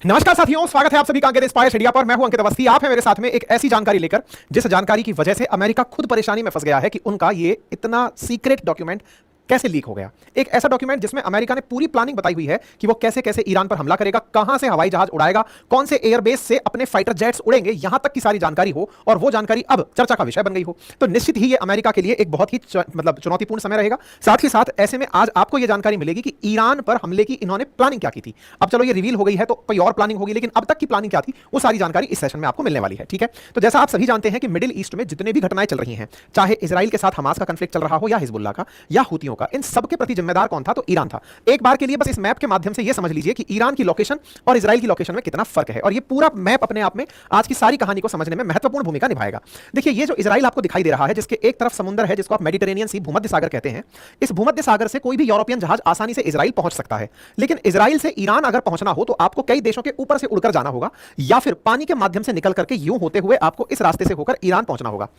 नमस्कार साथियों, स्वागत है आप सभी का अंकित इंस्पायर मीडिया पर। मैं हूं अंकित अवस्थी। आप हैं मेरे साथ में एक ऐसी जानकारी लेकर जिस जानकारी की वजह से अमेरिका खुद परेशानी में फंस गया है कि उनका ये इतना सीक्रेट डॉक्यूमेंट कैसे लीक हो गया। एक ऐसा डॉक्यूमेंट जिसमें अमेरिका ने पूरी प्लानिंग बताई हुई है कि वो कैसे कैसे ईरान पर हमला करेगा, कहां से हवाई जहाज उड़ाएगा, कौन से एयरबेस से अपने फाइटर जेट्स उड़ेंगे, यहां तक की सारी जानकारी हो और वो जानकारी अब चर्चा का विषय बन गई हो। तो निश्चित ही ये अमेरिका के लिए एक बहुत ही चुनौतीपूर्ण समय रहेगा। साथ ही साथ ऐसे में आज आपको यह जानकारी मिलेगी कि ईरान पर हमले की इन्होंने प्लानिंग क्या की थी। अब चलो ये रिवील हो गई है तो कोई और प्लानिंग होगी, लेकिन अब तक की प्लानिंग क्या थी वो सारी जानकारी इस सेशन में आपको मिलने वाली है। ठीक है, तो जैसा आप सभी जानते हैं कि मिडिल ईस्ट में जितने भी घटनाएं चल रही हैं, चाहे इजराइल के साथ हमास का कॉन्फ्लिक्ट चल रहा हो या हिजबुल्लाह का या हूतियों का, इन सबके प्रति जिम्मेदार कौन था? तो ईरान था। एक बार के लिए बस इस मैप के माध्यम से यह समझ लीजिए कि ईरान की लोकेशन और इजराइल की लोकेशन में कितना फर्क है, और यह पूरा मैप अपने आप में आज की सारी कहानी को समझने में महत्वपूर्ण भूमिका निभाएगा। देखिए, ये जो इजराइल आपको दिखाई दे रहा है, जिसके एक तरफ समुद्र है जिसको आप मेडिटेरेनियन सी, भूमध्य सागर कहते हैं, इस भूमध्य सागर से कोई भी यूरोपियन जहाज आसानी से इजराइल पहुंच सकता है। लेकिन इजराइल से ईरान अगर पहुंचना हो तो आपको कई देशों के ऊपर से उड़कर जाना होगा, या फिर पानी के माध्यम से निकल करके यूं होते हुए आपको इस रास्ते से होकर ईरान पहुंचना होगा।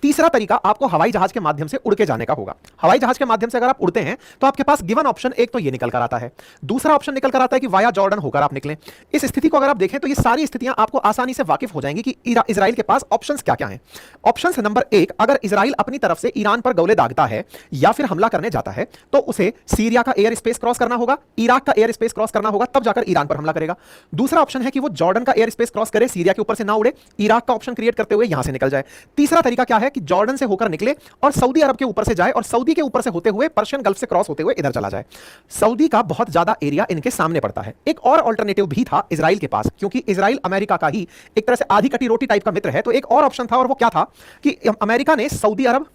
तीसरा तरीका, आपको हवाई जहाज के माध्यम से उड़ के जाने का होगा। हवाई जहाज के माध्यम से अगर आप उड़ते हैं तो आपके पास गिवन ऑप्शन एक तो ये निकल कर आता है, दूसरा ऑप्शन निकल कर आता है कि वाया जॉर्डन होकर आप निकलें। इस स्थिति को अगर आप देखें तो ये सारी स्थितियां आपको आसानी से वाकिफ हो जाएंगी कि इजराइल के पास ऑप्शंस क्या क्या हैं। ऑप्शंस नंबर एक, अगर इजराइल अपनी तरफ से ईरान पर गोले दागता है या फिर हमला करने जाता है तो उसे सीरिया का एयर स्पेस क्रॉस करना होगा, इराक का एयर स्पेस क्रॉस करना होगा, तब जाकर ईरान पर हमला करेगा। दूसरा ऑप्शन है कि वो जॉर्डन का एयर स्पेस क्रॉस करे, सीरिया के ऊपर से ना उड़े, इराक का ऑप्शन क्रिएट करते हुए यहां से निकल जाए। तीसरा तरीका क्या है कि जॉर्डन से होकर निकले और सऊदी अरब के ऊपर से जाए और सऊदी के ऊपर से होते हुए पर्शियन गल्फ से क्रॉस होते हुए इधर चला जाए। सऊदी का बहुत ज्यादा एरिया इनके सामने पड़ता है। एक और अल्टरनेटिव भी था इजराइल के पास, क्योंकि इजराइल अमेरिका का ही एक तरह से आधी कटी रोटी टाइप का मित्र है, तो एक और ऑप्शन था, और वो क्या था कि अमेरिका ने सऊदी अरब,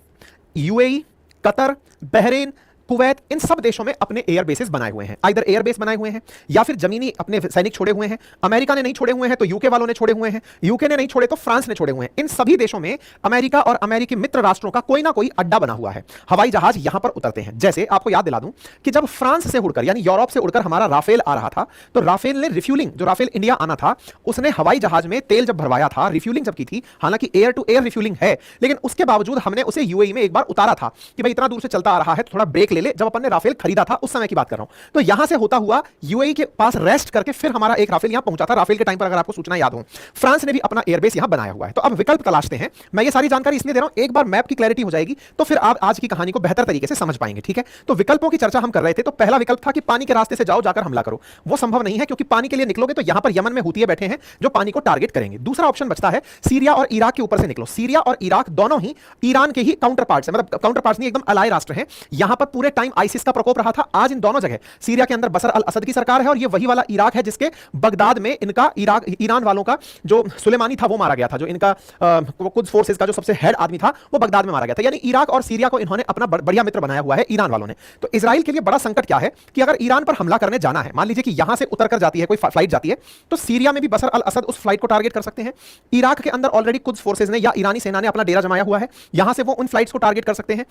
यूएई, कतर, बहरीन, कुवैत, इन सब देशों में अपने एयर बेसेस बनाए हुए हैं। आइदर एयर बेस बनाए हुए हैं या फिर जमीनी अपने सैनिक छोड़े हुए हैं। अमेरिका ने नहीं छोड़े हुए हैं तो यूके वालों ने छोड़े हुए हैं, यूके ने नहीं छोड़े तो फ्रांस ने छोड़े हुए हैं। इन सभी देशों में अमेरिका और अमेरिकी मित्र राष्ट्रों का कोई ना कोई अड्डा बना हुआ है। हवाई जहाज यहां पर उतरते हैं। जैसे आपको याद दिला दूं कि जब फ्रांस से उड़कर यानी यूरोप से उड़कर हमारा राफेल आ रहा था, तो राफेल ने रिफ्यूलिंग, जो राफेल इंडिया आना था, उसने हवाई जहाज में तेल जब भरवाया था, रिफ्यूलिंग जब की थी, हालांकि एयर टू एयर रिफ्यूलिंग है, लेकिन उसके बावजूद हमने उसे यूएई में एक बार उतारा था कि भाई इतना दूर से चलता आ रहा है तो थोड़ा ब्रेक ले ले। जब अपन ने राफेल खरीदा था उस समय की बात कर रहा हूं, तो यहां से होता हुआ यूएई के पास रेस्ट करके फिर हमारा एक राफेल यहां पहुंचा था। राफेल के टाइम पर अगर आपको सूचना याद हो, फ्रांस ने भी अपना एयरबेस यहां बनाया हुआ है। तो अब विकल्प तलाशते हैं। मैं ये सारी जानकारी इसलिए दे रहा हूं, एक बार मैप की क्लैरिटी हो जाएगी तो फिर आप आज की कहानी को बेहतर तरीके से समझ पाएंगे। ठीक है, तो विकल्पों की चर्चा हम कर रहे थे। तो पहला विकल्प था कि पानी के रास्ते से जाओ, जाकर हमला करो। वो संभव नहीं है, क्योंकि पानी के लिए निकलोगे तो यहां पर यमन में हूतिये बैठे हैं जो पानी को टारगेट करेंगे। दूसरा ऑप्शन बचता है सीरिया और इराक के ऊपर से निकलो। सीरिया और इराक दोनों ही ईरान के ही काउंटर पार्ट्स हैं, मतलब काउंटर पार्ट्स नहीं, एकदम अलाय राष्ट्र हैं। यहां पर पूरे टाइम आईसिस का प्रकोप रहा था। आज इन दोनों जगह, सीरिया के अंदर बशर अल असद की सरकार है और ये वही वाला इराक है जिसके बगदाद में इनका ईरान वालों का जो सुलेमानी था वो मारा गया था, जो इनका कुछ फोर्सेस का जो सबसे हेड आदमी था वो बगदाद में मारा गया था। यानी इराक और सीरिया को इन्होंने अपना बढ़िया मित्र बनाया हुआ है ईरान वालों ने। तो इजराइल के लिए बड़ा संकट क्या है कि अगर ईरान पर हमला करने जाना है, मान लीजिए कि यहां से उतर कर जाती है, कोई फ्लाइट जाती है, तो सीरिया में भी बशर अल असद उस फ्लाइट को टारगेट कर सकते हैं। इराक के अंदर ऑलरेडी कुछ फोर्सेस ने या ईरानी सेना ने अपना डेरा जमाया हुआ है, यहां से वो उन फ्लाइट्स को टारगेट कर सकते हैं।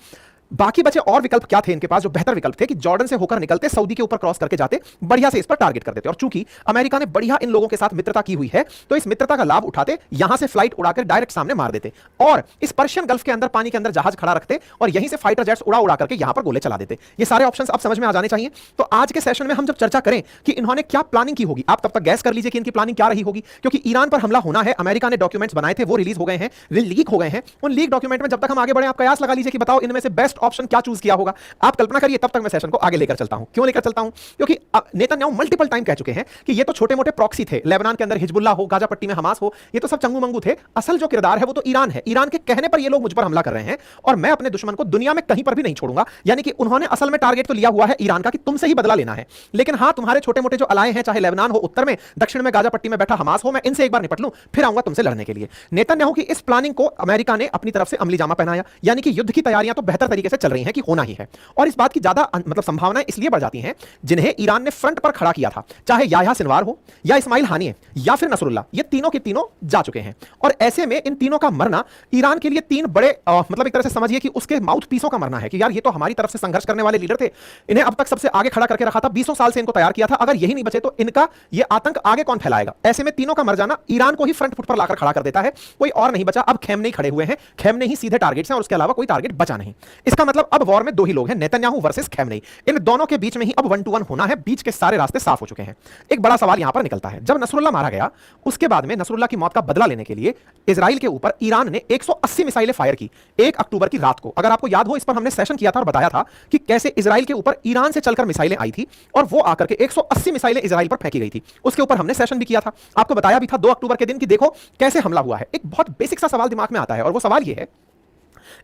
बाकी बचे और विकल्प क्या थे इनके पास, जो बेहतर विकल्प थे कि जॉर्डन से होकर निकलते, सऊदी के ऊपर क्रॉस करके जाते, बढ़िया से इस पर टारगेट कर देते। और चूंकि अमेरिका ने बढ़िया इन लोगों के साथ मित्रता की हुई है, तो इस मित्रता का लाभ उठाते, यहां से फ्लाइट उड़ाकर डायरेक्ट सामने मार देते और इस पर्शियन गल्फ के अंदर, पानी के अंदर जहाज खड़ा रखते और यहीं से फाइटर जेट्स उड़ा उड़ा करके यहां पर गोले चला देते। ये सारे ऑप्शंस आप समझ में आ जाने चाहिए। तो आज के सेशन में हम जब चर्चा करें कि इन्होंने क्या प्लानिंग की होगी, आप तब तक गैस कर लीजिए कि इनकी प्लानिंग क्या रही होगी। क्योंकि ईरान पर हमला होना है, अमेरिका ने डॉक्यूमेंट्स बनाए थे, वो रिलीज हो गए हैं, लीक हो गए हैं। उन लीक डॉक्यूमेंट में जब तक हम आगे बढ़े, आप कयास लगा लीजिए कि बताओ इनमें से बेस्ट ऑप्शन क्या चूज किया होगा। आप कल्पना करिए, तब तक मैं सेशन को आगे लेकर चलता हूं। क्यों लेकर चलता हूं? क्योंकि नेतन्याहू मल्टीपल टाइम कह चुके हैं कि ये तो छोटे मोटे प्रॉक्सी थे, लेबनान के अंदर हिजबुल्लाह हो, गाजा पट्टी में हमास हो, ये तो सब चंगू मंगू थे। असल जो किरदार है वो तो ईरान है। ईरान के कहने पर ये लोग मुझ पर हमला कर रहे हैं और मैं अपने दुश्मन को दुनिया में कहीं पर भी नहीं छोड़ूंगा। यानी कि उन्होंने असल में टारगेट तो लिया हुआ है ईरान का कि तुमसे ही बदला लेना है, लेकिन हां, तुम्हारे छोटे मोटे जो अलाय हैं, चाहे लेबनान हो उत्तर में, दक्षिण में गाजा पट्टी में बैठा हमास हो, मैं इनसे एक बार निपट लूं, फिर आऊंगा तुमसे लड़ने के लिए। नेतन्याहू की इस प्लानिंग को अमेरिका ने अपनी तरफ से अमली जामा पहनाया, यानी कि युद्ध की तैयारियां तो बेहतर तरीके से चल रही हैं कि होना ही है। और इस बात की ज्यादा मतलब संभावनाएं इसलिए बढ़ जाती हैं जिन्हें ईरान ने फ्रंट पर खड़ा किया था, चाहे याह्या सिनवार हो या इस्माइल हानिये या फिर नसरुल्लाह, ये तीनों के तीनों जा चुके हैं। और ऐसे में इन तीनों का मरना ईरान के लिए तीन बड़े मतलब एक तरह से समझिए कि उसके माउथ पीसों का मरना है कि यार ये तो हमारी तरफ से संघर्ष करने वाले लीडर थे, इन्हें अब तक सबसे आगे खड़ा करके रखा था, 20 साल से इनको तैयार किया था, अगर यही नहीं बचे तो इनका ये आतंक आगे कौन फैलाएगा। ऐसे में तीनों का मर जाना ईरान को ही फ्रंट फुट पर लाकर खड़ा कर देता है, कोई और नहीं बचा। अब खेमने ही खड़े हुए हैं, खेमने ही सीधे टारगेट्स हैं और उसके अलावा कोई टारगेट बचा नहीं। इस इसका मतलब अब वॉर में दो ही लोग हैं, नेतन्याहू वर्सेस खैमनेई। इन दोनों के बीच में ही अब 1 to 1 होना है, बीच के सारे रास्ते साफ हो चुके हैं। एक बड़ा सवाल यहां पर निकलता है, जब नसरुल्लाह मारा गया उसके बाद में नसरुल्लाह की मौत का बदला लेने के लिए इजराइल के ऊपर ईरान ने 180 मिसाइलें फायर की 1 अक्टूबर की रात को। अगर आपको याद हो, इस पर हमने सेशन किया था और बताया था कि कैसे इजराइल के ऊपर ईरान से चलकर मिसाइलें आई थी और वो आकर के 180 मिसाइलें इजराइल पर फेंकी गई थी। उसके ऊपर हमने सेशन भी किया था, आपको बताया भी था 2 अक्टूबर के दिन कि देखो कैसे हमला हुआ है। एक बहुत बेसिक सा सवाल दिमाग में आता है और वो सवाल ये है,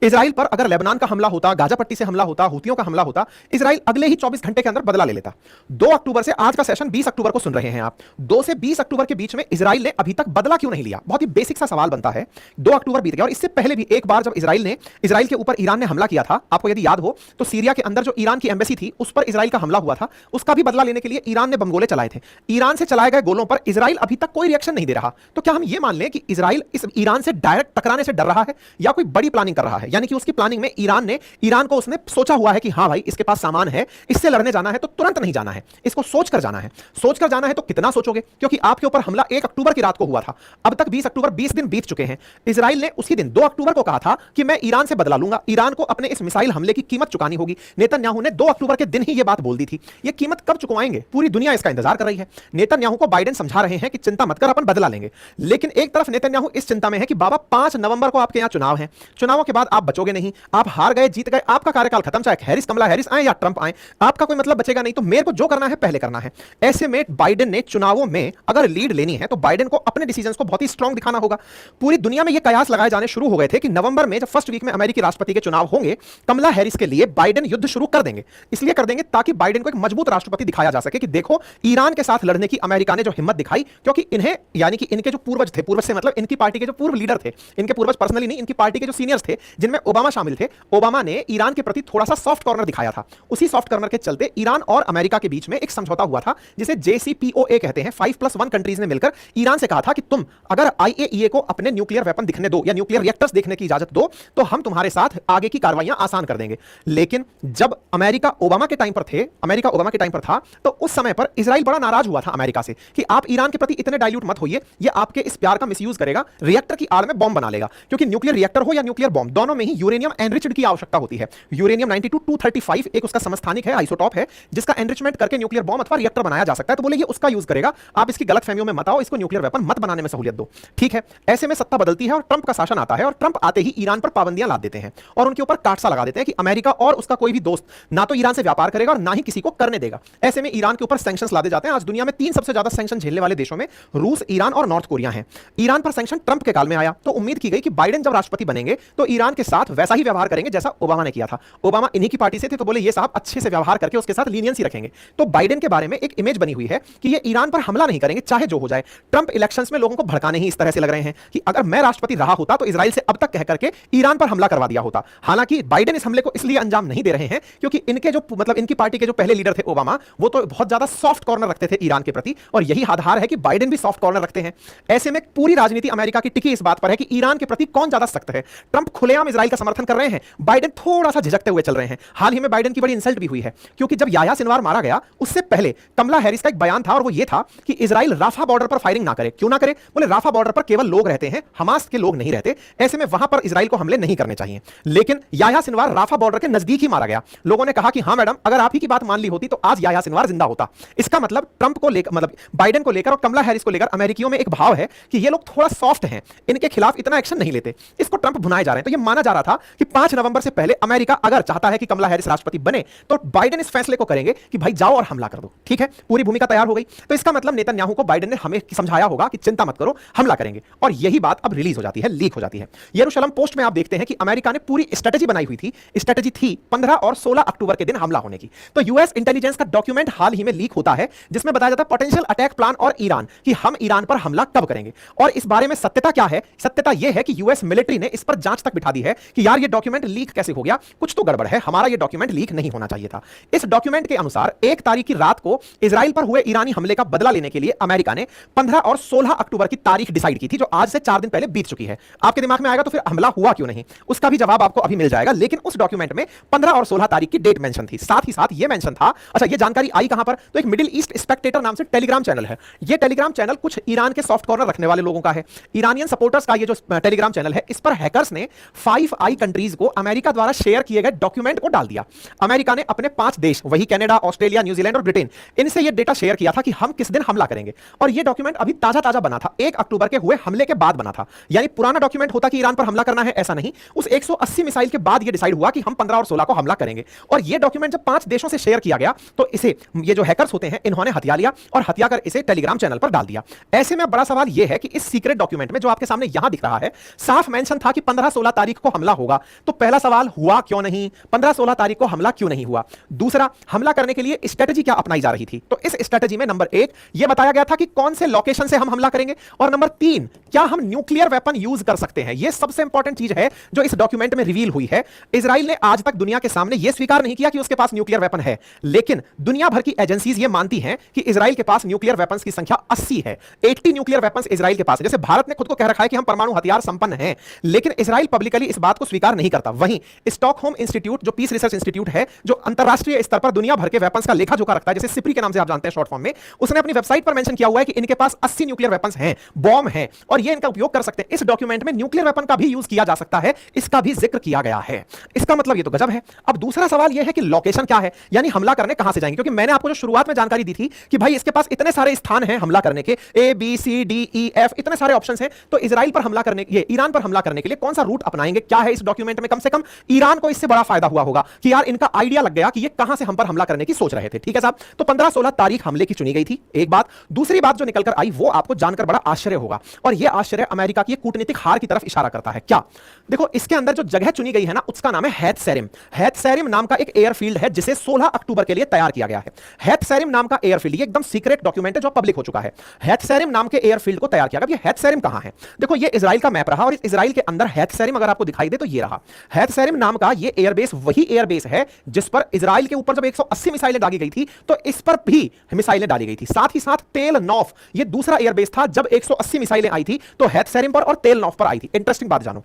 इजराइल पर अगर लेबनान का हमला होता, गाजा पट्टी से हमला होता, हूतियों का हमला होता, इजराइल अगले ही 24 घंटे के अंदर बदला ले लेता। 2 अक्टूबर से आज का सेशन 20 अक्टूबर को सुन रहे हैं आप, 2 से 20 अक्टूबर के बीच में इजराइल ने अभी तक बदला क्यों नहीं लिया? बहुत ही बेसिक सा सवाल बनता है। 2 अक्टूबर बीत गया और इससे पहले भी एक बार जब इजराइल के ऊपर ईरान ने हमला किया था, आपको यदि याद हो तो सीरिया के अंदर जो ईरान की एम्बेसी थी उस पर इजराइल का हमला हुआ था, उसका भी बदला लेने के लिए ईरान ने बमगोले चलाए थे। ईरान से चलाए गए गोलों पर इजराइल अभी तक कोई रिएक्शन नहीं दे रहा। तो क्या हम ये मान लें कि इजराइल इस ईरान से डायरेक्ट टकराने से डर रहा है या कोई बड़ी प्लानिंग कर रहा है? यानी कि उसकी प्लानिंग में ईरान को उसने सोचा हुआ है कि हां भाई इसके पास सामान है, इससे लड़ने जाना है तो तुरंत नहीं जाना है, इसको सोचकर जाना है। सोचकर जाना है तो कितना सोचोगे, क्योंकि आपके ऊपर हमला 1 अक्टूबर की रात को हुआ था, अब तक 20 अक्टूबर 20 दिन बीत चुके हैं। इजराइल ने उसी दिन 2 अक्टूबर को कहा था कि मैं ईरान से बदला लूंगा, ईरान को अपने इस मिसाइल हमले की कीमत चुकानी होगी। नेतन्याहू ने 2 अक्टूबर के दिन ही यह बात बोल दी थी। यह कीमत कब चुकवाएंगे, पूरी दुनिया इसका इंतजार कर रही है। नेतन्याहू को बाइडेन समझा रहे हैं कि चिंता मत कर, अपन बदला लेंगे। लेकिन एक तरफ नेतन्याहू इस चिंता में है कि बाबा 5 नवंबर को आपके यहां चुनाव है, चुनावों के बाद आप बचोगे नहीं, आप हार गए जीत गए, आपका कार्यकाल खत्म, चाहे कमला हैरिस आए या ट्रंप आए, आपका कोई मतलब बचेगा नहीं। तो मेरे को जो करना है पहले करना है। ऐसे में बाइडेन ने चुनावों में अगर लीड लेनी है तो बाइडेन को अपने डिसीजंस को बहुत ही स्ट्रांग दिखाना होगा। पूरी दुनिया में ये कयास लगाए जाने शुरू हो गए थे कि नवंबर में जब फर्स्ट वीक में अमेरिकी राष्ट्रपति के चुनाव होंगे, कमला हैरिस के लिए बाइडेन युद्ध शुरू कर देंगे। इसलिए कर देंगे ताकि बाइडेन को एक मजबूत राष्ट्रपति दिखाया जा सके कि देखो ईरान के साथ लड़ने की अमेरिका ने जो हिम्मत दिखाई, क्योंकि इन्हें यानी कि इनके जो पूर्वज थे, पूर्वज से मतलब इनकी पार्टी के जो पूर्व लीडर थे, इनके पूर्वज पर्सनली नहीं, इनकी पार्टी के जो सीनियर्स थे जिनमें ओबामा शामिल थे, ओबामा ने ईरान के प्रति थोड़ा सा सॉफ्ट कॉर्नर दिखाया था। उसी सॉफ्ट कॉर्नर के चलते ईरान और अमेरिका के बीच में एक समझौता हुआ था जिसे JCPOA कहते हैं। 5+1 कंट्रीज ने मिलकर ईरान से कहा था कि तुम अगर IAEA को अपने न्यूक्लियर वेपन दिखने दो या न्यूक्लियर रिएक्टर्स देखने की इजाजत दो तो हम तुम्हारे साथ आगे की कार्रवाइयां आसान कर देंगे। लेकिन जब अमेरिका ओबामा के टाइम पर था तो उस समय पर इजराइल बड़ा नाराज हुआ था अमेरिका से कि आप ईरान के प्रति इतने डाइल्यूट मत होइए, ये आपके इस प्यार का मिसयूज करेगा, रिएक्टर की आड़ में बॉम्ब बना लेगा। क्योंकि न्यूक्लियर रिएक्टर हो या न्यूक्लियर बॉम्ब, दोनों में ही यूरेनियम एनरिच्ड की आवश्यकता होती है। यूरेनियम 92-235 एक उसका समस्थानिक है, आइसोटॉप है, जिसका एनरिचमेंट करके न्यूक्लियर बॉम्ब अथवा रिएक्टर बनाया जा सकता है। तो बोले ये उसका यूज करेगा, आप इसकी गलतफहमियों में मत आओ, इसको न्यूक्लियर वेपन मत बनाने में सहूलियत दो। ठीक है, ऐसे में सत्ता बदलती है और ट्रंप का शासन आता है और ट्रंप आते ही ईरान पर पाबंदियां लाद देते हैं और उनके ऊपर टाटसा लगा देते हैं कि अमेरिका और उसका कोई भी दोस्त ना तो ईरान से व्यापार करेगा और ना ही किसी को करने देगा। ऐसे में ईरान के ऊपर सैंक्शंस लादे जाते हैं। आज दुनिया में 3 सबसे ज्यादा सैंक्शन झेलने वाले देशों में रूस, ईरान और नॉर्थ कोरिया हैं। ईरान पर सैंक्शन ट्रंप के काल में आया तो उम्मीद की गई कि बाइडेन जब राष्ट्रपति बनेंगे तो ईरान के साथ वैसा ही व्यवहार करेंगे जैसा ओबामा ने किया था। ओबामा इन्हीं की पार्टी से थे तो बोले ये साहब अच्छे से व्यवहार करके उसके साथ लीनियंसी रखेंगे। तो बाइडेन के बारे में एक इमेज बनी हुई है कि ये ईरान पर हमला नहीं करेंगे चाहे जो हो जाए। ट्रंप इलेक्शंस में लोगों को भड़काने ही इस तरह से लग रहे हैं कि अगर मैं राष्ट्रपति रहा होता तो इजराइल से अब तक कह करके ईरान पर हमला करवा दिया होता। हालांकि बाइडेन इस हमले को इसलिए अंजाम नहीं दे रहे हैं क्योंकि इनके जो मतलब इनकी पार्टी के जो पहले लीडर थे ओबामा, वो तो बहुत ज्यादा सॉफ्ट कॉर्नर रखते थे ईरान के प्रति और यही आधार है कि बाइडेन भी सॉफ्ट कॉर्नर रखते हैं। ऐसे में पूरी राजनीति अमेरिका की टिकी इस बात पर है कि ईरान के प्रति कौन ज्यादा सख्त है। ट्रंप खुलेआम इजराइल का समर्थन कर रहे हैं, बाइडेन थोड़ा सा झिझकते हुए चल रहे हैं। हाल ही में बाइडेन की बड़ी इंसल्ट भी हुई है क्योंकि जब याह्या सिनवार मारा गया उससे पहले कमला हैरिस का एक बयान था और वो ये था कि इजराइल राफा बॉर्डर पर फायरिंग ना करे। क्यों ना करे? बोले राफा बॉर्डर पर केवल लोग रहते हैं, हमास के लोग नहीं रहते, ऐसे में वहां पर इजराइल को हमले नहीं करने चाहिए। लेकिन याह्या सिनवार राफा बॉर्डर के नजदीक ही मारा गया। लोगों ने कहा कि हां मैडम, अगर आप ही की बात मान ली होती तो आज याह्या सिनवार जिंदा होता। इसका मतलब ट्रंप को लेकर, मतलब बाइडेन को लेकर और कमला हैरिस को लेकर अमेरिकियों में एक भाव है कि ये लोग थोड़ा सॉफ्ट हैं, इनके खिलाफ इतना एक्शन नहीं लेते। इसको ट्रंप भुनाए जा रहे हैं। तो ये माना जा रहा था कि 5 नवंबर से पहले अमेरिका अगर चाहता है कि कमला हैरिस राष्ट्रपति बने तो बाइडेन इस फैसले को करेंगे कि भाई जाओ और हमला कर दो। ठीक है, पूरी भूमिका तैयार हो गई। तो इसका मतलब नेतन्याहू को बाइडेन ने हमें समझाया होगा कि चिंता मत करो, हमला करेंगे। और यही बात अब रिलीज हो जाती है, लीक हो जाती है। यरूशलेम पोस्ट में आप देखते हैं कि अमेरिका ने पूरी स्ट्रेटजी बनाई हुई थी। स्ट्रेटजी थी 15 और 16 अक्टूबर के दिन हमला होने की। तो यूएस इंटेलिजेंस का डॉक्यूमेंट हाल ही में लीक होता है जिसमें बताया जाता है पोटेंशियल अटैक प्लान और ईरान, कि हम ईरान पर हमला कब करेंगे। और इस बारे में सत्यता क्या है? सत्यता यह है कि यूएस मिलिट्री ने इस पर जांच तक बिठा दी है कि यार ये डॉक्यूमेंट लीक कैसे हो गया, कुछ तो गड़बड़ है, हमारा ये डॉक्यूमेंट लीक नहीं होना चाहिए था। इस डॉक्यूमेंट के अनुसार 1 तारीख की रात को इजराइल पर हुए ईरानी हमले का बदला लेने के लिए अमेरिका ने 15 और 16 अक्टूबर की तारीख डिसाइड की थी, जो आज से 4 दिन पहले बीत चुकी है। आपके दिमाग में आएगा तो फिर हमला हुआ क्यों नहीं, उसका भी जवाब आपको अभी मिल जाएगा। लेकिन उस डॉक्यूमेंट में 15 और 16 तारीख की डेट मेंशन थी। साथ ही साथ यह मेंशन था, अच्छा ये जानकारी आई कहां पर, तो एक मिडिल ईस्ट स्पेक्टेटर नाम से टेलीग्राम चैनल है। यह टेलीग्राम चैनल कुछ ईरान के सॉफ्ट कॉर्नर रखने वाले लोगों का है। ईरानियन सपोर्टर्स का ये जो टेलीग्राम चैनल है, इस पर हैकर्स ने फाइव आई कंट्रीज को अमेरिका द्वारा शेयर किए गए डॉक्यूमेंट को डाल दिया। अमेरिका ने अपने 5 देश, वही कनाडा, ऑस्ट्रेलिया, न्यूजीलैंड और ब्रिटेन, इनसे यह डेटा शेयर किया था कि हम किस दिन हमला करेंगे। और यह डॉक्यूमेंट अभी ताजा ताजा बना था, 1 अक्टूबर के हुए हमले के बाद बना था। यानी पुराना डॉक्यूमेंट होता कि ईरान पर हमला करना है, ऐसा नहीं। उस 180 मिसाइल के बाद यह डिसाइड हुआ कि हम 15 और 16 को हमला करेंगे। और यह डॉक्यूमेंट जब 5 देशों से शेयर किया गया तो इसे ये जो हैकर्स होते हैं इन्होंने हथिया लिया और हथिया कर इसे टेलीग्राम चैनल पर डाल दिया। ऐसे में बड़ा सवाल यह है कि इस सीक्रेट डॉक्यूमेंट में जो आपके सामने यहां दिख रहा है, साफ मेंशन था कि 15-16 तारीख को हमला होगा। तो पहला सवाल, हुआ क्यों नहीं? 15-16 तारीख को हमला क्यों नहीं हुआ? दूसरा, हमला करने के लिए स्ट्रेटजी क्या अपनाई जा रही थी? तो इस स्ट्रेटजी में नंबर 1 यह बताया गया था कि कौन से लोकेशन से हम हमला करेंगे, और नंबर 3 क्या हम न्यूक्लियर वेपन यूज कर सकते हैं। यह सबसे इंपॉर्टेंट चीज है जो इस डॉक्यूमेंट में रिवील हुई है। इजराइल ने आज तक दुनिया के सामने यह स्वीकार नहीं किया कि उसके पास न्यूक्लियर वेपन है, लेकिन दुनिया भर की एजेंसीज यह मानती हैं कि इजराइल के पास न्यूक्लियर वेपन्स की संख्या 80 है। 80 न्यूक्लियर वेपन्स इजराइल के पास है। जैसे भारत ने खुद को कह रखा है कि हम परमाणु हथियार संपन्न हैं, लेकिन इजराइल पब्लिकली इस बात को स्वीकार नहीं करता। वहीं स्टॉकहोम इंस्टीट्यूट, जो पीस रिसर्च इंस्टीट्यूट है, जो अंतरराष्ट्रीय स्तर पर दुनिया भर के वेपन्स का लेखा जोखा रखता है, जैसे सिप्री के नाम से आप जानते हैं शॉर्ट फॉर्म में, उसने अपनी वेबसाइट पर मेंशन किया हुआ है कि इनके पास 80 न्यूक्लियर वेपन्स हैं, बॉम्ब हैं, और ये इनका उपयोग कर सकते हैं। इस डॉक्यूमेंट में न्यूक्लियर वेपन का भी यूज किया जा सकता है, इसका भी जिक्र किया गया है। इसका मतलब ये तो गजब है। अब दूसरा सवाल यह है कि लोकेशन क्या है, यानी हमला करने कहां से जाएंगे? क्योंकि मैंने आपको जो शुरुआत में जानकारी दी थी कि भाई इसके पास इतने सारे स्थान हैं हमला करने के, A B C D E F, इतने सारे ऑप्शंस हैं। तो इजराइल पर हमला करने, ये ईरान पर हमला करने के लिए कौन सा रूट अपनाएंगे, क्या है इस डॉक्यूमेंट में? कम से कम ईरान को इससे बड़ा फायदा हुआ होगा कि यार इनका आइडिया लग गया कि ये कहां से हम पर हमला करने की सोच रहे थे। ठीक है साहब, तो 15-16 तारीख हमले की चुनी गई थी, एक बात। दूसरी बात जो निकलकर आई वो आपको जानकर बड़ा आश्चर्य होगा, और यह आश्चर्य अमेरिका की कूटनीतिक हार की तरफ इशारा करता है। क्या? देखो, इसके अंदर जो जगह चुनी गई है ना, उसका नाम है हैत-सैरिम। हैत-सैरिम नाम का एक एयरफील्ड है जिसे 16 अक्टूबर के लिए तैयार किया गया है। हैत-सैरिम नाम का एयरफील्ड, ये एकदम सीक्रेट डॉक्यूमेंट है जो पब्लिक हो चुका है। हैत-सैरिम नाम के एयरफील्ड को तैयार किया गया। ये हैत-सैरिम कहां है? देखो, ये इजराइल का मैप रहा, और इस इजराइल के अंदर हैत-सैरिम अगर आपको दिखाई दे तो ये रहा। हैत-सैरिम नाम का ये एयरबेस वही एयरबेस है जिस पर इजराइल के ऊपर जब 180 मिसाइलें डाली गई थी तो इस पर भी मिसाइलें डाली गई थी। साथ ही साथ तेल नौफ, ये दूसरा एयरबेस था जब 180 मिसाइलें आई थी तो हैत-सैरिम पर और तेल नौफ पर आई थी। इंटरेस्टिंग बात जानो,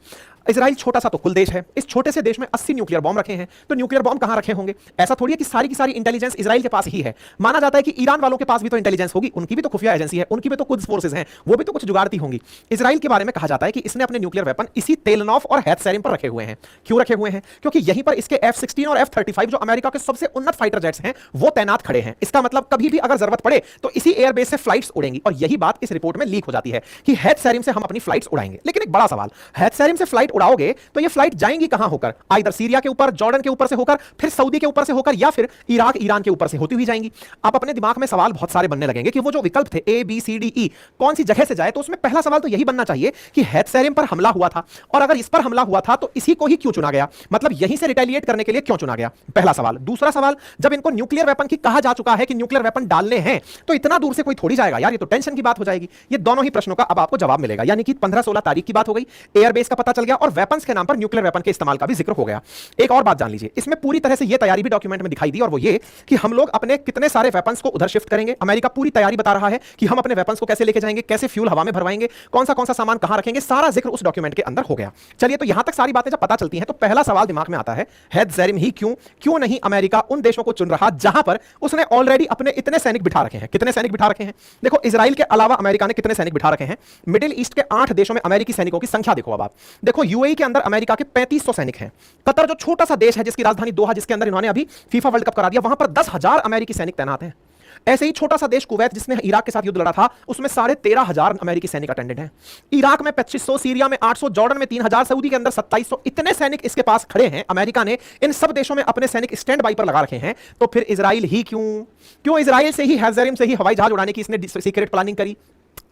इजराइल छोटा सा तो कुल देश है, इस छोटे से देश में 80 न्यूक्लियर बॉम्ब रखे हैं, तो न्यूक्लियर बॉम्ब कहां रखे होंगे? ऐसा थोड़ी है कि सारी की सारी इंटेलिजेंस इजराइल के पास ही है। माना जाता है कि ईरान वालों के पास भी तो इंटेलिजेंस होगी, उनकी भी तो खुफिया एजेंसी है, उनकी भी तो कुछ फोर्सेज हैं, वो भी तो कुछ जुगाड़ती होंगी। इजराइल के बारे में कहा जाता है कि इसने अपने न्यूक्लियर वेपन इसी तेलनॉफ और हैत-सैरिम पर रखे हुए हैं। क्यों रखे हुए हैं? क्योंकि यहीं पर इसके F-16 और F-35 जो अमेरिका के सबसे उन्नत फाइटर जेट्स हैं वो तैनात खड़े हैं। इसका मतलब कभी भी अगर जरूरत पड़े तो इसी एयरबेस से फ्लाइट्स उड़ेंगी, और यही बात इस रिपोर्ट में लीक हो जाती है कि हैत-सैरिम से हम अपनी फ्लाइट्स उड़ाएंगे। लेकिन एक बड़ा सवाल, हैत-सैरिम से फ्लाइट उड़ाओगे तो ये फ्लाइट जाएंगी कहां होकर? आइदर सीरिया के ऊपर, जॉर्डन के ऊपर से होकर, फिर सऊदी के ऊपर से होकर, या फिर इराक, ईरान के ऊपर से होती हुई जाएंगी। आप अपने दिमाग में सवाल बहुत सारे बनने लगेंगे कि वो जो विकल्प थे ए बी सी डी ई, कौन सी जगह से जाए? तो उसमें पहला सवाल तो यही बनना चाहिए कि हैत-सैरिम पर हमला हुआ था, और अगर इस पर हमला हुआ था तो इसी को ही क्यों चुना गया? मतलब यहीं से रिटेलिएट करने के लिए क्यों चुना गया? पहला सवाल। दूसरा सवाल, जब इनको न्यूक्लियर वेपन की कहा जा चुका है कि न्यूक्लियर वेपन डालने हैं, तो इतना दूर से कोई थोड़ी जाएगा यार, ये तो टेंशन की बात हो जाएगी। ये दोनों ही प्रश्नों का अब आपको जवाब मिलेगा। यानी कि 15-16 तारीख की बात हो गई, एयरबेस का पता चल गया, और वेपन्स के नाम पर न्यूक्लियर वेपन के इस्तेमाल का भी जिक्र हो गया। एक और बात जान लीजिए, इसमें पूरी तरह से यह तैयारी भी डॉक्यूमेंट में दिखाई दी, और वो ये कि हम लोग अपने कितने सारे वेपन्स को उधर शिफ्ट करेंगे। अमेरिका पूरी तैयारी बता रहा है कि हम अपने वेपन्स को कैसे लेके जाएंगे, कैसे फ्यूल हवा में भरवाएंगे, कौन सा सामान कहां रखेंगे, सारा जिक्र उस डॉक्यूमेंट के अंदर हो गया। चलिए, तो यहां तक सारी बातें जब पता चलती हैं तो पहला सवाल दिमाग में आता है, हैत-सैरिम ही क्यों नहीं अमेरिका उन देशों को चुन रहा जहां पर उसने ऑलरेडी अपने इतने सैनिक बिठा रखे हैं? कितने सैनिक बिठा रखे हैं? देखो, इजराइल के अलावा अमेरिका ने कितने सैनिक बिठा रखे हैं? मिडिल ईस्ट के 8 देशों में अमेरिकी सैनिकों की संख्या देखो। अब आप देखो, यूएई के अंदर अमेरिका के 3500 सैनिक हैं। कतर जो छोटा सा देश है जिसकी राजधानी दोहा, जिसके अंदर इन्होंने अभी फीफा वर्ल्ड कप करा दिया, वहां पर 10,000 अमेरिकी सैनिक तैनात हैं। ऐसे ही छोटा सा देश कुवैत, जिसने इराक के साथ युद्ध लड़ा था, उसमें 13,500 अमेरिकी सैनिक अटेंडेंट हैं। इराक में 2500, सीरिया में 800, जॉर्डन में 3000, सऊदी के अंदर 2700, इतने सैनिक इसके पास खड़े हैं। अमेरिका ने इन सब देशों में अपने सैनिक स्टैंड बाई पर लगा रखे हैं। तो फिर इजराइल ही क्यों इजराइल से ही, हैत-सैरिम से ही हवाई जहाज उड़ाने की इसने सीक्रेट प्लानिंग करी?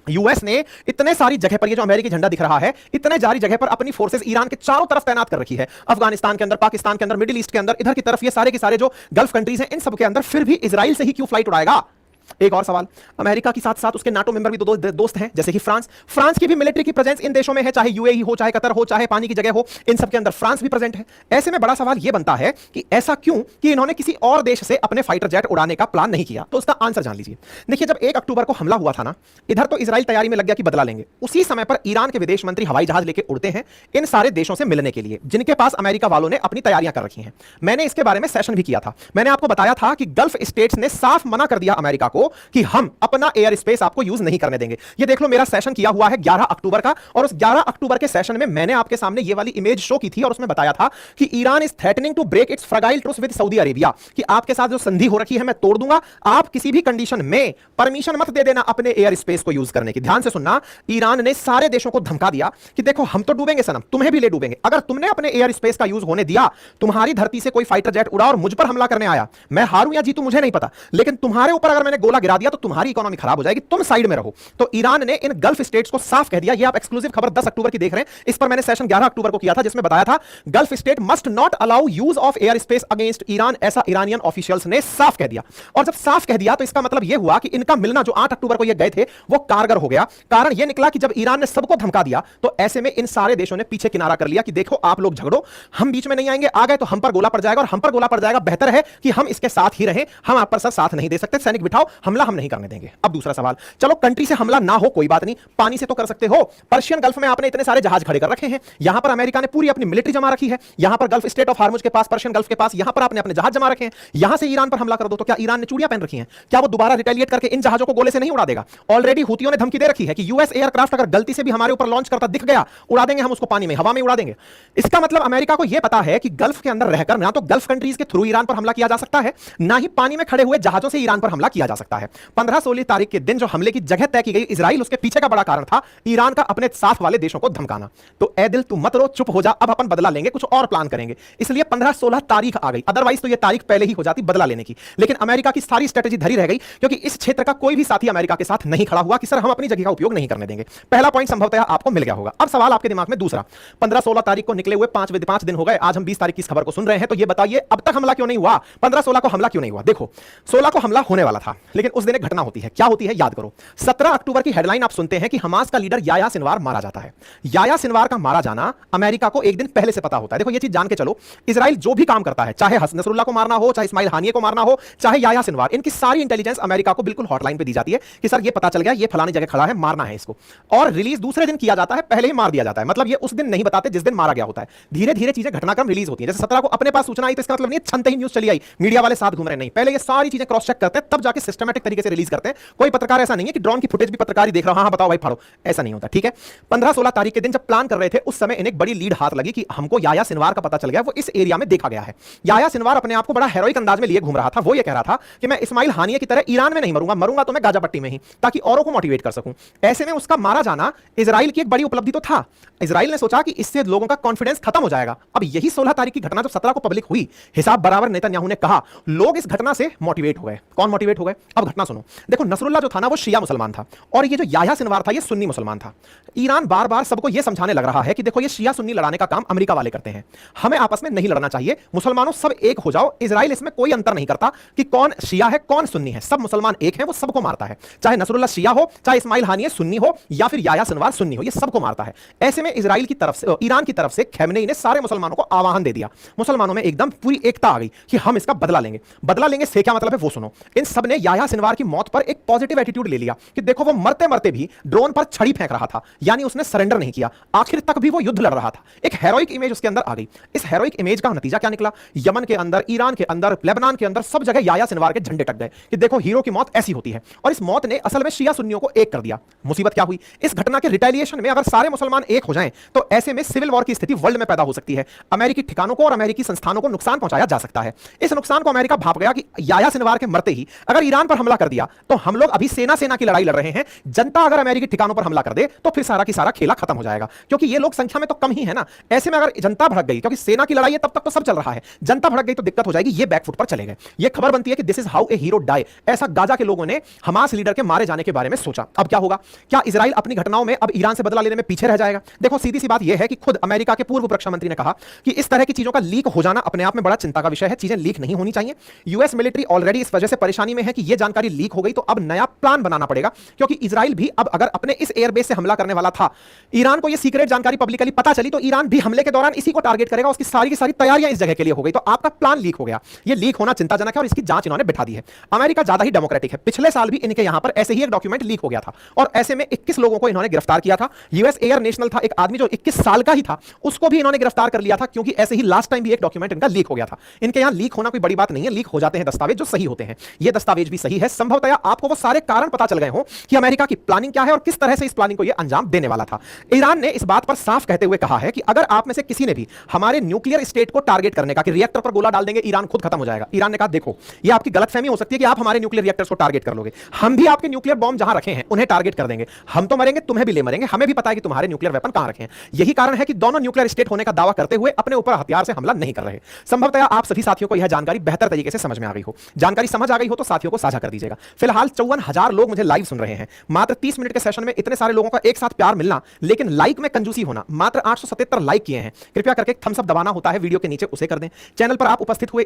यूएस ने इतने सारी जगह पर, ये जो अमेरिकी झंडा दिख रहा है, इतने सारी जगह पर अपनी फोर्सेस ईरान के चारों तरफ तैनात कर रखी है। अफगानिस्तान के अंदर, पाकिस्तान के अंदर, मिडिल ईस्ट के अंदर, इधर की तरफ ये सारे के सारे जो गल्फ कंट्रीज हैं, इन सब के अंदर। फिर भी इजराइल से ही क्यों फ्लाइट उड़ाएगा? एक और सवाल, अमेरिका के साथ साथ उसके नाटो मेंबर भी दोस्त हैं, जैसे कि फ्रांस की भी मिलिट्री की प्रेजेंस इन देशों में है, चाहे यूएई हो, चाहे कतर हो, चाहे पानी की जगह हो, इन सब के अंदर फ्रांस भी प्रेजेंट है। ऐसे में बड़ा सवाल यह बनता है कि ऐसा क्यों कि इन्होंने किसी और देश से अपने फाइटर जेट उड़ाने का प्लान नहीं किया? तो उसका आंसर जान लीजिए। देखिए, जब 1 अक्टूबर को हमला हुआ था ना, इधर तो इजराइल तैयारी में लग गया कि बदला लेंगे। उसी समय पर ईरान के विदेश मंत्री हवाई जहाज लेकर उड़ते हैं इन सारे देशों से मिलने के लिए, जिनके पास अमेरिका वालों ने अपनी तैयारियां कर रखी हैं। मैंने इसके बारे में सेशन भी किया था। मैंने आपको बताया था कि गल्फ स्टेट्स ने साफ मना कर दिया अमेरिका को कि हम अपना एयर स्पेस आपको यूज नहीं करने देंगे। ये देख लो, मेरा सेशन किया हुआ है 11 अक्टूबर का, और उस 11 अक्टूबर के सेशन में मैंने आपके सामने ये वाली इमेज शो की थी और उसमें बताया था कि Iran is threatening to break its fragile truce with Saudi Arabia, कि आपके साथ जो संधि हो रखी है मैं तोड़ दूंगा, आप किसी भी कंडीशन में परमिशन मत दे देना अपने एयर स्पेस को यूज करने की। ध्यान से सुनना, ईरान ने सारे देशों को धमका दिया कि देखो हम तो डूबेंगे सनम, तुम्हें भी ले डूबेंगे, अगर तुमने अपने एयर स्पेस का यूज होने दिया, तुम्हारी धरती से कोई फाइटर जेट उड़ा और मुझ पर हमला करने आया, मैं हारूं या जीतूं मुझे नहीं पता, लेकिन तुम्हारे ऊपर अगर मैंने गोला गिरा दिया तो तुम्हारी इकोनॉमी खराब हो जाएगी, तुम साइड में रहो। तो ईरान ने इन गल्फ स्टेट्स को साफ कह दिया। ये आप एक्सक्लूसिव खबर 10 अक्टूबर की देख रहे हैं, इस पर मैंने सेशन 11 अक्टूबर को किया था जिसमें बताया था gulf state must not allow use of air space against Iran, ऐसा ईरानियन ऑफिशियल्स ने साफ कह दिया। और जब साफ कह दिया तो इसका मतलब यह हुआ कि इनका मिलना जो 8 अक्टूबर को ये गए थे वो कारगर हो गया। कारण यह निकला कि जब ईरान ने सबको धमका दिया तो ऐसे में इन सारे देशों ने पीछे किनारा कर लिया कि देखो आप लोग झगड़ो, हम बीच में नहीं आएंगे, आ गए तो हम पर गोला पड़ जाएगा, और हम पर गोला पड़ जाएगा, बेहतर है कि हम इसके साथ ही रहें, हम आप पर सर साथ नहीं दे सकते, सैनिक बिठाओ, हमला हम नहीं करने देंगे। अब दूसरा सवाल, चलो कंट्री से हमला ना हो कोई बात नहीं, पानी से तो कर सकते हो। पर्शियन गल्फ में आपने इतने सारे जहाज खड़े कर रखे हैं, यहां पर अमेरिका ने पूरी अपनी मिलिट्री जमा रखी है, यहां पर गल्फ स्टेट ऑफ हार्मुज के पास, पर्शियन गल्फ के पास, यहां पर आपने अपने जहाज जमा रखे हैं, यहां से ईरान पर हमला कर दो तो क्या ईरान ने चूड़ियां पहन रखी हैं, क्या वो दोबारा रिटेलिएट करके इन जहाजों को गोले से नहीं उड़ा देगा? ऑलरेडी हुतियों ने धमकी दे रखी है कि यूएस एयरक्राफ्ट अगर गलती से भी हमारे ऊपर लॉन्च करता दिख गया, उड़ा देंगे हम उसको, पानी में हवा में उड़ा देंगे। इसका मतलब अमेरिका को यह पता है कि गल्फ के अंदर रहकर ना तो गल्फ कंट्रीज के थ्रू ईरान पर हमला किया जा सकता है, ना ही पानी में खड़े हुए जहाजों से ईरान पर हमला किया जा सकता है। 15-16 तारीख के दिन जो हमले की जगह तय की गई इजराइल, उसके पीछे का बड़ा कारण था ईरान का अपने साथ वाले देशों को धमकाना। तो ए दिल तू मत रो, चुप हो जा, अब अपन बदला लेंगे, कुछ और प्लान करेंगे। इसलिए 15-16 तारीख आ गई, अदरवाइज तो यह तारीख पहले ही हो जाती बदला लेने की। लेकिन अमेरिका की सारी स्ट्रेटेजी धरी रह गई क्योंकि इस क्षेत्र का कोई भी साथी अमेरिका के साथ नहीं खड़ा हुआ कि सर हम अपनी जगह का उपयोग नहीं करने देंगे। पहला पॉइंट संभवतः आपको मिल गया होगा। अब सवाल आपके दिमाग में दूसरा, 15-16 तारीख को निकले हुए 5 दिन हो गए, आज हम 20 तारीख की इस खबर को सुन रहे हैं, तो ये बताइए अब तक हमला क्यों नहीं हुआ? 15-16 को हमला क्यों नहीं हुआ? देखो 16 को हमला होने वाला था, लेकिन उस दिन एक घटना होती है। क्या होती है याद करो। 17 अक्टूबर की हेडलाइन आप सुनते हैं कि हमास का लीडर याह्या सिनवार मारा जाता है। याह्या सिनवार का मारा जाना अमेरिका को एक दिन पहले से पता होता है। देखो ये चीज जान के चलो, इजराइल जो भी काम करता है, चाहे नसरुल्लाह को मारना हो, चाहे इस्माइल हानिये को मारना हो, चाहे याह्या सिनवार, इनकी सारी इंटेलिजेंस अमेरिका को बिल्कुल हॉटलाइन पे दी जाती है कि सर ये पता चल गया ये फलानी जगह खड़ा है, मारना है इसको। और रिलीज दूसरे दिन किया जाता है, पहले ही मार दिया जाता है। मतलब ये उस दिन नहीं बताते जिस दिन मारा गया होता है। धीरे धीरे चीजें घटनाक्रम रिलीज होती है। जैसे 17 को अपने पास सूचना आई तो इसका मतलब नहीं छनते ही न्यूज चली आई, मीडिया वाले साथ घूम रहे नहीं, पहले ये सारी चीजें क्रॉस चेक करते हैं, तब जाके सिस्टमैटिक तरीके से रिलीज करते हैं। कोई पत्रकार ऐसा नहीं है कि ड्रोन की फुटेज भी पत्रकार ही देख रहा हूं, हाँ बताओ भाई फाड़ो, ऐसा नहीं होता। ठीक है, 15-16 तारीख के दिन जब प्लान कर रहे थे उस समय इन्हें एक बड़ी लीड हाथ लगी कि हमको याह्या सिनवार का पता चल गया, वो इस एरिया में देखा गया है। याह्या सिनवार अपने आप को बड़ा हेरोइक अंदाज में लिए घूम रहा था। वो ये कह रहा था कि मैं इस्माइल हानिये की तरह ईरान में नहीं मरूंगा, मरूंगा तो मैं गाजा पट्टी में ही, ताकि औरों को मोटिवेट कर सकूं। ऐसे में उसका मारा जाना इजराइल की एक बड़ी उपलब्धि तो था। इजराइल ने सोचा कि इससे लोगों का कॉन्फिडेंस खत्म हो जाएगा। अब यही 16 तारीख की घटना जब 17 को पब्लिक हुई, हिसाब बराबर नेतन्याहू ने कहा, लोग इस घटना से मोटिवेट हो गए। कौन मोटिवेट हो गए? अब घटना सुनो। देखो नसरुल्लाह जो था ना वो शिया मुसलमान था, और ये जो याह्या सिनवार था ये सुन्नी मुसलमान था। ईरान बार बार सबको ये समझाने लग रहा है कि देखो ये शिया सुन्नी लड़ाने का काम अमेरिका वाले करते हैं, हमें आपस में नहीं लड़ना चाहिए, मुसलमानों सब एक हो जाओ। इजराइल इसमें कोई अंतर नहीं करता कि कौन शिया है कौन सुन्नी है, सब मुसलमान एक हैं, वो सबको मारता है। चाहे नसरुल्लाह शिया हो, चाहे इस्माइल हानिये सुन्नी हो, या फिर याह्या सिनवार सुन्नी हो, ये सबको मारता है। ऐसे में इजराइल की तरफ से, ईरान की तरफ से खैमनेई ने सारे मुसलमानों को आह्वान दे दिया। मुसलमानों में एकदम पूरी एकता आ गई कि हम इसका बदला लेंगे। बदला लेंगे से क्या मतलब है वो सुनो। इन सब ने याह्या सिनवार की मौत पर एक पॉजिटिव एटीट्यूड ले लिया कि देखो वो मरते मरते भी ड्रोन पर छड़ी फेंक रहा था, यानी उसने सरेंडर नहीं किया, आखिर तक भी वो युद्ध लड़ रहा था। एक हेरोइक इमेज उसके अंदर आ गई। इस हेरोइक इमेज का नतीजा क्या निकला? यमन के अंदर, ईरान के अंदर, लेबनान के अंदर सब जगह याह्या सिनवार के झंडे टक गए कि देखो हीरो की मौत ऐसी होती है। और इस मौत ने असल में शिया सुन्नियों को एक कर दिया। मुसीबत क्या हुई? इस घटना के रिटेलिएशन में अगर सारे मुसलमान एक हो जाएं तो ऐसे में सिविल वॉर की स्थिति वर्ल्ड में पैदा हो सकती है। अमेरिकी ठिकानों को और अमेरिकी संस्थानों को नुकसान पहुंचाया जा सकता है। इस नुकसान को अमेरिका भाप गया कि याह्या सिनवार के मरते ही अगर ईरान पर हमला कर दिया तो हम लोग अभी सेना सेना की लड़ाई लड़ रहे हैं, जनता अगर अमेरिकी ठिकानों पर हमला कर दे तो फिर सारा की सारा खेला खत्म हो जाएगा, क्योंकि ये लोग संख्या में तो कम ही है ना। ऐसे में अगर जनता भड़क गई, क्योंकि सेना की लड़ाई है तब तक तो सब चल रहा है, जनता भड़क गई तो दिक्कत हो जाएगी, ये बैकफुट पर चले गए। ये खबर बनती है कि this is how a hero die. ऐसा गाजा के लोगों ने हमास लीडर के मारे जाने के बारे में सोचा। अब क्या होगा? क्या इजराइल अपनी घटनाओं में अब ईरान से बदला लेने में पीछे रह जाएगा? देखो सीधी सी बात यह है कि खुद अमेरिका के पूर्व रक्षा मंत्री ने कहा कि इस तरह की चीजों का लीक हो जाना अपने आप में बड़ा चिंता का विषय है, चीजें लीक नहीं होनी चाहिए। यूएस मिलिट्री ऑलरेडी इस वजह से परेशानी में है कि यह जानकारी लीक हो गई तो अब नया प्लान बनाना पड़ेगा, क्योंकि इजराइल भी अब अगर अपने इस एयरबेस से हमला करने वाला था, ईरान को यह सीक्रेट जानकारी पब्लिकली पता चली तो ईरान भी हमले के दौरान इसी को टारगेट करेगा। उसकी सारी की सारी तैयारियां इस जगह के लिए हो गई, तो आपका प्लान लीक हो गया। यह लीक होना चिंताजनक है और इसकी जांच इन्होंने बिठा दी है। अमेरिका ज्यादा ही डेमोक्रेटिक है। पिछले साल भी इनके यहां पर ऐसे ही एक डॉक्यूमेंट लीक हो गया था और ऐसे में 21 लोगों को इन्होंने गिरफ्तार किया था। यूएस एयर नेशनल था एक आदमी जो 21 साल का ही था, उसको भी इन्होंने गिरफ्तार कर लिया था, क्योंकि ऐसे ही लास्ट टाइम भी एक डॉक्यूमेंट इनका लीक हो गया था। इनके यहां लीक होना कोई बड़ी बात नहीं है, लीक हो जाते हैं दस्तावेज जो सही होते हैं। ये दस्तावेज भी सही है। संभवतया आपको वो सारे कारण पता चल गए हो कि अमेरिका की प्लानिंग क्या है और किस तरह से इस प्लानिंग को यह अंजाम देने वाला था। ईरान ने इस बात पर साफ कहते हुए कहा है कि अगर आप में से किसी ने भी हमारे न्यूक्लियर स्टेट को टारगेट करने का, कि रिएक्टर पर गोला डाल देंगे ईरान खुद खत्म हो जाएगा, ईरान ने कहा देखो यह आपकी गलतफहमी हो सकती है कि आप हमारे न्यूक्लियर रिएक्टर्स को टारगेट कर लोगे, हम भी आपके न्यूक्लियर बॉम्ब जहां रखे हैं उन्हें टारगेट कर देंगे, हम तो मरेंगे तुम्हें भी ले मरेंगे, हमें भी पता है कि तुम्हारे न्यूक्लियर वेपन कहां रखे हैं। यही कारण है कि दोनों न्यूक्लियर स्टेट होने का दावा करते हुए अपने ऊपर हथियार से हमला नहीं कर रहे। संभवतः आप सभी साथियों को यह जानकारी बेहतर तरीके से समझ में आ गई हो। जानकारी समझ आ गई हो तो साथियों को साझा कर दीजिएगा। फिलहाल 54,000 लोग मुझे लाइव सुन रहे हैं। मात्र 30 मिनट के सेशन में इतने सारे लोगों का एक साथ प्यार मिलना, लेकिन लाइक में कंजूसी होना। मात्र 877 लाइक किए हैं। कृपया करके थम्स अप दबाना होता है वीडियो के नीचे, उसे कर दें। चैनल पर आप उपस्थित हुए